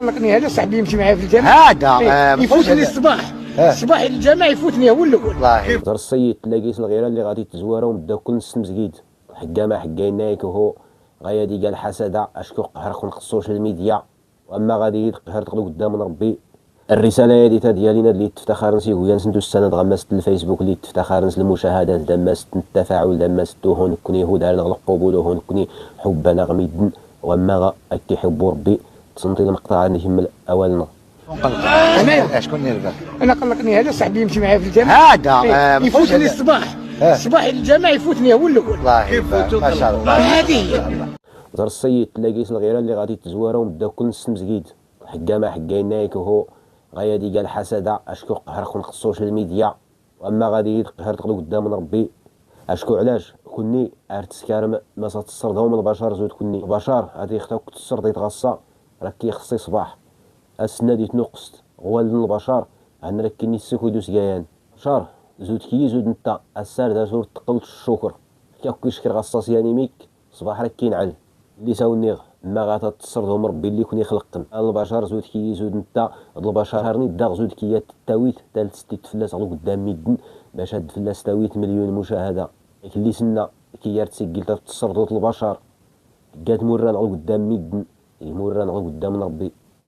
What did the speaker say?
قلقني هذا صاحبي يمشي معايا في الجامع هذا يفوتني الصباح الصباح الجامع يفوتني هو الاول. والله دار السيد تلاقيت الغيره اللي غادي تزوارهم بداو كل نص مسجد حكا ما حكاين نايك وهو غادي قال حسده اشكو قهرك ونقص السوشيال ميديا واما غادي يتقهر تقلو قدام ربي. الرساله هذه ديالنا اللي تفتخرنسي هو نسندو السند غمست الفيسبوك اللي تفتخرنس المشاهدات دمست التفاعل دمست هون كوني هو دار نغلق قبول هون كوني حبنا غميدن واما غا حبوا ربي تصنتي المقطع نهم اولنا. انا شكون اللي رقد؟ انا قلقني هذا صاحبي يمشي معايا في الجامع هذا يفوتني الصباح الصباح الجامع يفوتني هو الاول. والله ما شاء الله. هذه هي. دار السيد تلاقيت الغيره اللي غادي تزوارهم بداو كل نص مسجد حكا ما حكاين نايك وهو غادي قال حسده اشكو قهرك ونقص السوشيال ميديا واما غادي يتقهر تقلو قدام ربي. اشكو علاش كوني ارتسكار ما تصردهم البشر زود كوني البشر غادي يختاوك تسرد يتغصى راك كيخصي صباح السنه دي تنقصت والد البشر عندنا راك كيني السكو يدوس كيان بشر زود كي زود نتا السار دا زود تقلت الشكر كياك كيشكر غصاص يعني ميك صباح راك كينعل اللي ساونيغ ما غاتا تصردهم ربي اللي كون يخلقكم البشر زود كي زود نتا هاد البشر هرني داغ زود كي تاويت تالت ستيت فلاس على قدام ميدن باش هاد فلاس تاويت مليون مشاهده اللي سنا كي تسجل تصردوا البشر قاد مران على قدام ميدن مران على قدام ربي.